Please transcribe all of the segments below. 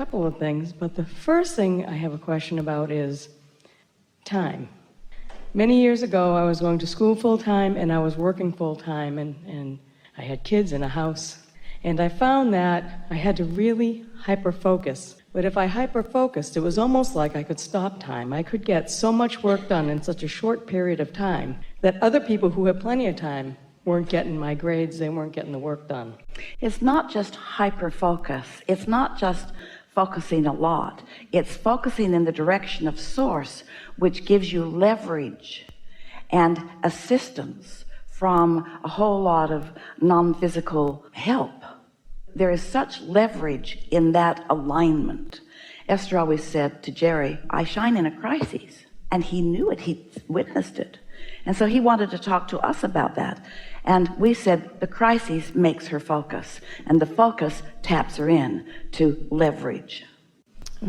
couple of things, but the first thing I have a question about is time. Many years ago, I was going to school full-time and I was working full-time, and I had kids in a house. And I found that I had to really hyper-focus. But if I hyper-focused, it was almost like I could stop time. I could get so much work done in such a short period of time that other people who had plenty of time weren't getting my grades, they weren't getting the work done. It's not just hyper-focus. It's not just focusing a lot. It's focusing in the direction of source, which gives you leverage and assistance from a whole lot of non-physical help. There is such leverage in that alignment. Esther always said to Jerry, I shine in a crisis. And he knew it. He witnessed it. And so he wanted to talk to us about that. And we said the crisis makes her focus, and the focus taps her in to leverage.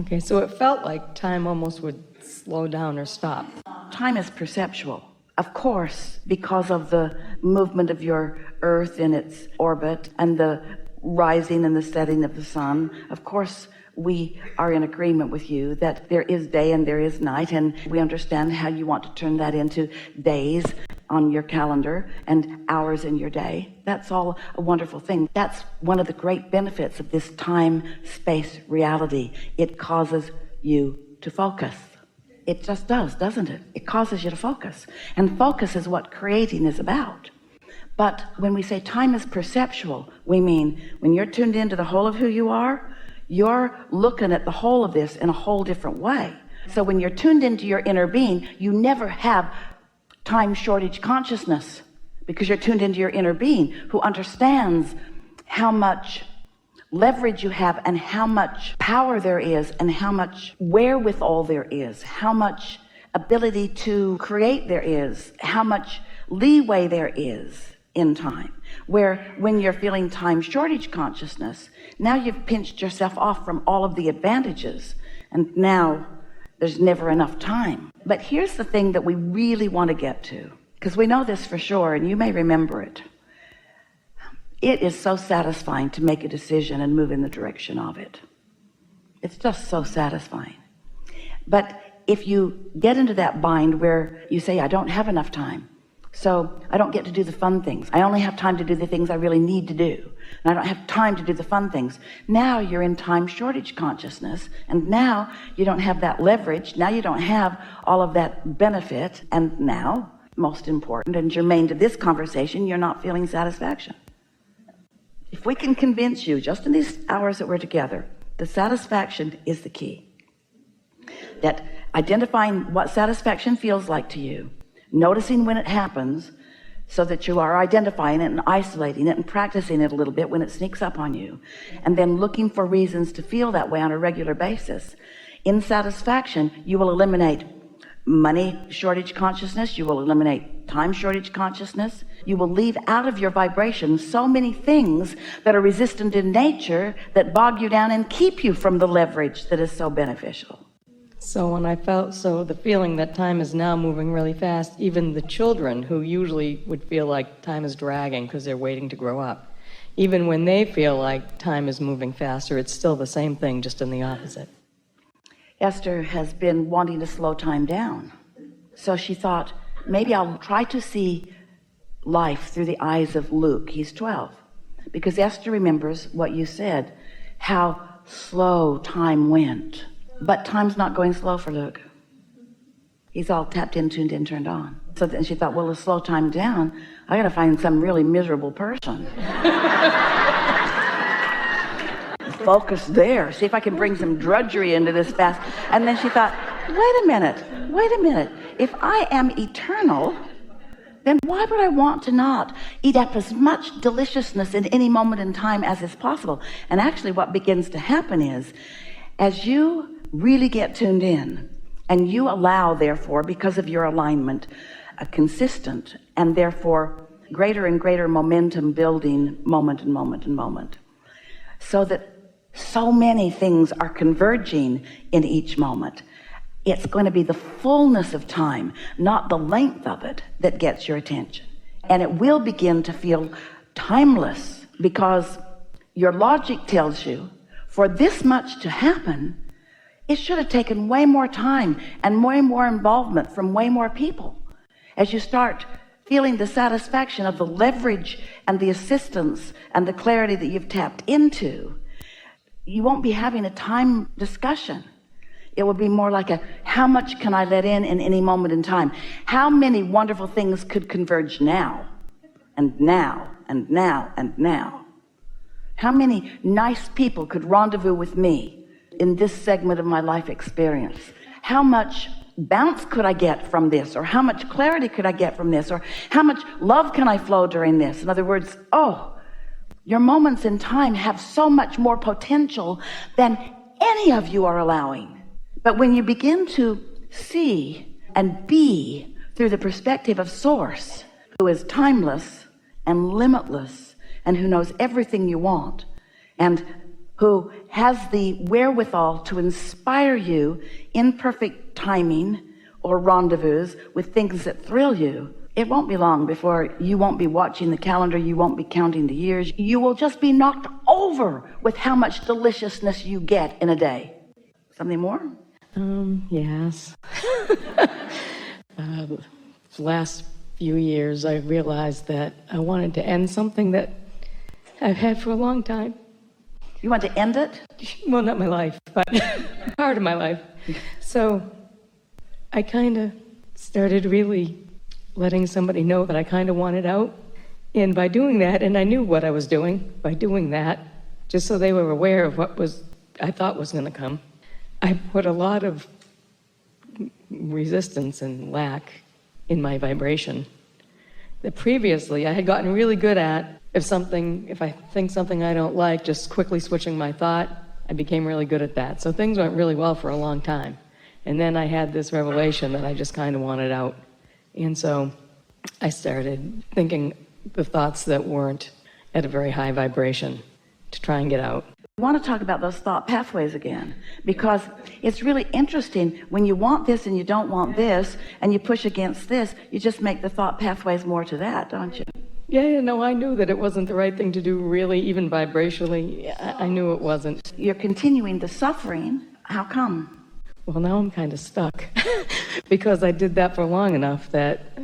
Okay, so it felt like time almost would slow down or stop. Time is perceptual. Of course, because of the movement of your Earth in its orbit and the rising and the setting of the sun, of course, we are in agreement with you that there is day and there is night, and we understand how you want to turn that into days on your calendar and hours in your day. That's all a wonderful thing. That's one of the great benefits of this time-space reality. It causes you to focus. It just does, doesn't it? It causes you to focus. And focus is what creating is about. But when we say time is perceptual, we mean when you're tuned into the whole of who you are, you're looking at the whole of this in a whole different way. So when you're tuned into your inner being, you never have time shortage consciousness, because you're tuned into your inner being who understands how much leverage you have and how much power there is and how much wherewithal there is, how much ability to create there is, how much leeway there is in time. Where when you're feeling time shortage consciousness, now you've pinched yourself off from all of the advantages, and now there's never enough time. But here's the thing that we really want to get to, because we know this for sure, and you may remember it. It is so satisfying to make a decision and move in the direction of it. It's just so satisfying. But if you get into that bind where you say, I don't have enough time, so I don't get to do the fun things. I only have time to do the things I really need to do. And I don't have time to do the fun things. Now you're in time shortage consciousness. And now you don't have that leverage. Now you don't have all of that benefit. And now, most important and germane to this conversation, you're not feeling satisfaction. If we can convince you, just in these hours that we're together, the satisfaction is the key. That identifying what satisfaction feels like to you, noticing when it happens, so that you are identifying it and isolating it and practicing it a little bit when it sneaks up on you, and then looking for reasons to feel that way on a regular basis. In satisfaction, you will eliminate money shortage consciousness, you will eliminate time shortage consciousness, you will leave out of your vibration so many things that are resistant in nature that bog you down and keep you from the leverage that is so beneficial. So when I felt the feeling that time is now moving really fast, even the children who usually would feel like time is dragging because they're waiting to grow up, even when they feel like time is moving faster, it's still the same thing, just in the opposite. Esther has been wanting to slow time down. So she thought, maybe I'll try to see life through the eyes of Luke. He's 12. Because Esther remembers what you said, how slow time went. But time's not going slow for Luke. He's all tapped in, tuned in, turned on. So then she thought, well, to slow time down, I got to find some really miserable person. Focus there. See if I can bring some drudgery into this fast. And then she thought, wait a minute. If I am eternal, then why would I want to not eat up as much deliciousness in any moment in time as is possible? And actually what begins to happen is, as you really get tuned in, and you allow, therefore, because of your alignment, a consistent and therefore greater and greater momentum building moment and moment and moment, so that so many things are converging in each moment. It's going to be the fullness of time, not the length of it, that gets your attention. And it will begin to feel timeless, because your logic tells you For this much to happen, it should have taken way more time and way more involvement from way more people. As you start feeling the satisfaction of the leverage and the assistance and the clarity that you've tapped into, you won't be having a time discussion. It will be more like how much can I let in any moment in time? How many wonderful things could converge now and now and now and now? How many nice people could rendezvous with me in this segment of my life experience? How much bounce could I get from this? Or how much clarity could I get from this? Or how much love can I flow during this? In other words, your moments in time have so much more potential than any of you are allowing. But when you begin to see and be through the perspective of Source, who is timeless and limitless, and who knows everything you want, and who has the wherewithal to inspire you in perfect timing or rendezvous with things that thrill you, it won't be long before you won't be watching the calendar, you won't be counting the years. You will just be knocked over with how much deliciousness you get in a day. Something more? Yes. The last few years, I realized that I wanted to end something that I've had for a long time. You want to end it? Well, not my life, but part of my life. So I kind of started really letting somebody know that I kind of wanted out. And by doing that, and I knew what I was doing by doing that, just so they were aware of what I thought was going to come, I put a lot of resistance and lack in my vibration that previously I had gotten really good at. If I think something I don't like, just quickly switching my thought, I became really good at that. So things went really well for a long time. And then I had this revelation that I just kind of wanted out. And so I started thinking the thoughts that weren't at a very high vibration to try and get out. I want to talk about those thought pathways again, because it's really interesting when you want this and you don't want this, and you push against this, you just make the thought pathways more to that, don't you? Yeah, no, I knew that it wasn't the right thing to do, really, even vibrationally. I knew it wasn't. You're continuing the suffering. How come? Well, now I'm kind of stuck because I did that for long enough that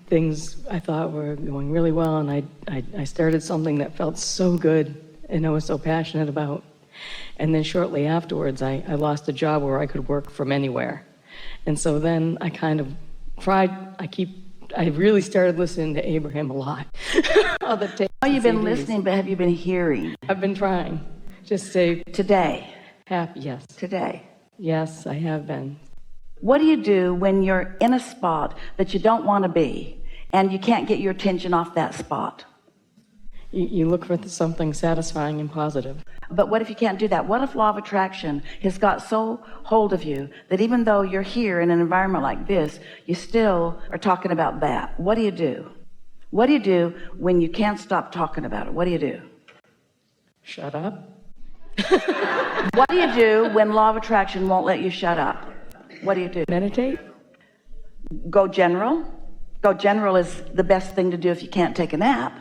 things I thought were going really well, and I started something that felt so good and I was so passionate about. And then shortly afterwards, I lost a job where I could work from anywhere. And so then I kind of tried, I really started listening to Abraham a lot. All the tapes. Oh, you've been CDs. listening, but have you been hearing? I've been trying. Just say Today. happy, yes. Today. Yes, I have been. What do you do when you're in a spot that you don't want to be and you can't get your attention off that spot? You look for something satisfying and positive. But what if you can't do that? What if law of attraction has got so hold of you that even though you're here in an environment like this, you still are talking about that? What do you do? What do you do when you can't stop talking about it? What do you do? Shut up. What do you do when law of attraction won't let you shut up? What do you do? Meditate. Go general. Go general is the best thing to do if you can't take a nap.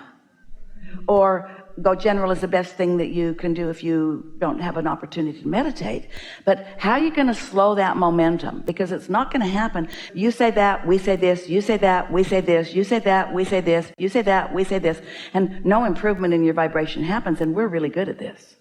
Or go general is the best thing that you can do if you don't have an opportunity to meditate. But how are you going to slow that momentum? Because it's not going to happen. You say that, we say this, you say that, we say this, you say that, we say this, you say that, we say this, and no improvement in your vibration happens, and we're really good at this.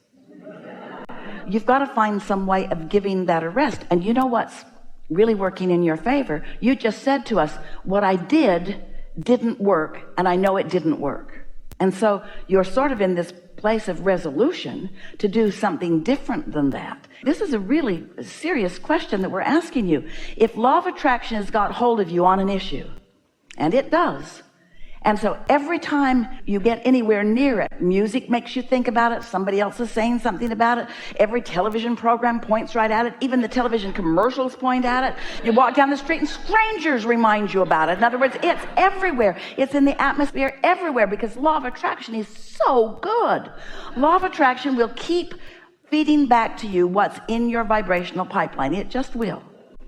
You've got to find some way of giving that a rest. And you know what's really working in your favor? You just said to us, what I didn't work, and I know it didn't work. And so you're sort of in this place of resolution to do something different than that. This is a really serious question that we're asking you. If law of attraction has got hold of you on an issue, and it does, and so every time you get anywhere near it, music makes you think about it, somebody else is saying something about it, every television program points right at it, even the television commercials point at it. You walk down the street and strangers remind you about it. In other words, it's everywhere. It's in the atmosphere everywhere, because law of attraction is so good. Law of attraction will keep feeding back to you what's in your vibrational pipeline. It just will.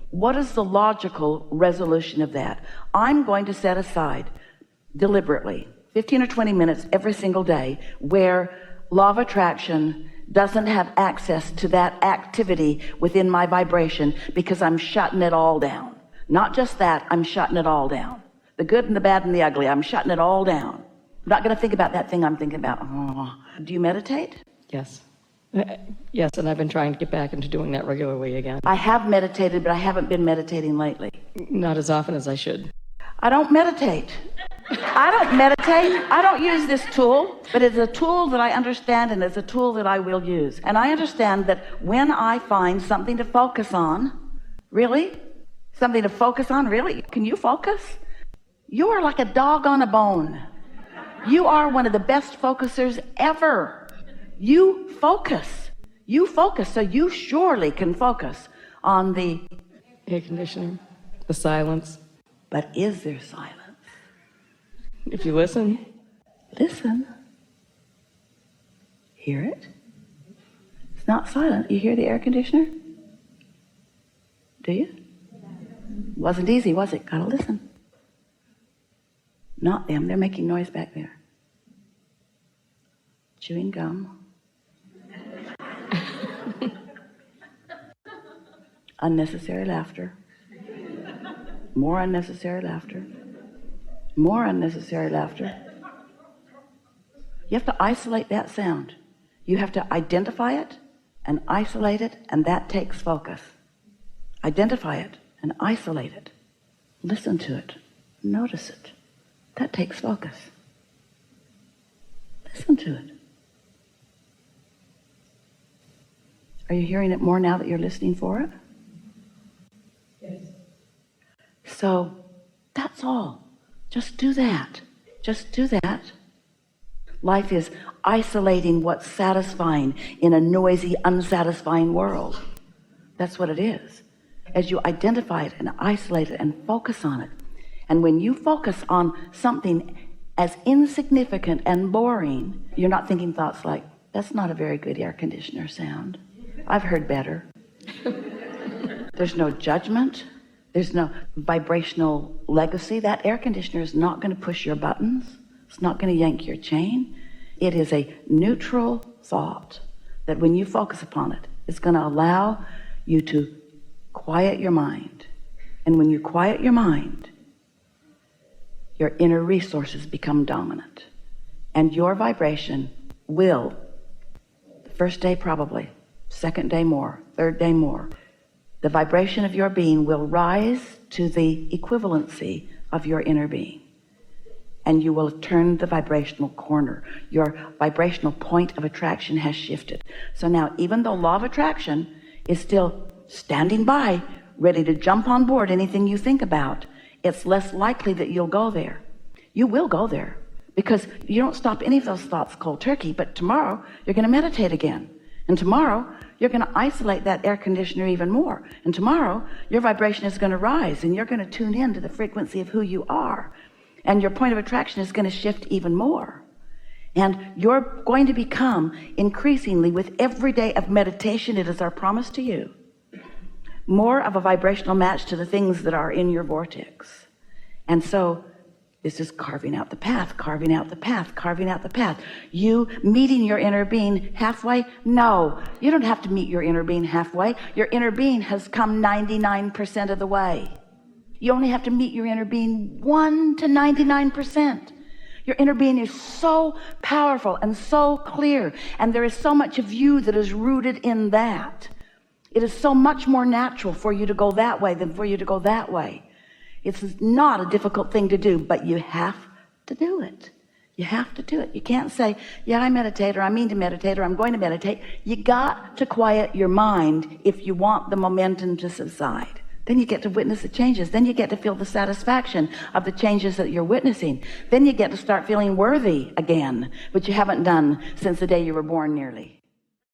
What is the logical resolution of that? I'm going to set aside deliberately 15 or 20 minutes every single day where law of attraction doesn't have access to that activity within my vibration because I'm shutting it all down. Not just that, I'm shutting it all down. The good and the bad and the ugly, I'm shutting it all down. I'm not going to think about that thing I'm thinking about. Oh. Do you meditate? Yes. Yes, and I've been trying to get back into doing that regularly again. I have meditated, but I haven't been meditating lately. Not as often as I should. I don't meditate. I don't use this tool, but it's a tool that I understand, and it's a tool that I will use. And I understand that when I find something to focus on, really? Something to focus on, really? Can you focus? You are like a dog on a bone. You are one of the best focusers ever. You focus, so you surely can focus on the air conditioning, the silence. But is there silence? If you listen. Hear it? It's not silent. You hear the air conditioner? Do you? Wasn't easy, was it? Gotta listen. Not them. They're making noise back there. Chewing gum. Unnecessary laughter. More unnecessary laughter. More unnecessary laughter. You have to isolate that sound. You have to identify it and isolate it, and that takes focus. Identify it and isolate it. Listen to it. Notice it. That takes focus. Listen to it. Are you hearing it more now that you're listening for it? Yes. So that's all. Just do that. Just do that. Life is isolating what's satisfying in a noisy, unsatisfying world. That's what it is. As you identify it and isolate it and focus on it. And when you focus on something as insignificant and boring, you're not thinking thoughts like, that's not a very good air conditioner sound. I've heard better. There's no judgment. There's no vibrational legacy. That air conditioner is not going to push your buttons. It's not going to yank your chain. It is a neutral thought that when you focus upon it, it's going to allow you to quiet your mind. And when you quiet your mind, your inner resources become dominant. And your vibration will, the first day probably, second day more, third day more, the vibration of your being will rise to the equivalency of your inner being. And you will turn the vibrational corner. Your vibrational point of attraction has shifted. So now, even though law of attraction is still standing by, ready to jump on board anything you think about, it's less likely that you'll go there. You will go there because you don't stop any of those thoughts cold turkey, but tomorrow you're going to meditate again. And tomorrow you're going to isolate that air conditioner even more. And tomorrow your vibration is going to rise and you're going to tune in to the frequency of who you are. And your point of attraction is going to shift even more. And you're going to become increasingly, with every day of meditation, it is our promise to you, more of a vibrational match to the things that are in your vortex. And so this is carving out the path, carving out the path, carving out the path. You meeting your inner being halfway? No, you don't have to meet your inner being halfway. Your inner being has come 99% of the way. You only have to meet your inner being 1 to 99%. Your inner being is so powerful and so clear, and there is so much of you that is rooted in that. It is so much more natural for you to go that way than for you to go that way. It's not a difficult thing to do, but you have to do it. You have to do it. You can't say, yeah, I meditate, or I mean to meditate, or I'm going to meditate. You got to quiet your mind if you want the momentum to subside. Then you get to witness the changes. Then you get to feel the satisfaction of the changes that you're witnessing. Then you get to start feeling worthy again, which you haven't done since the day you were born nearly.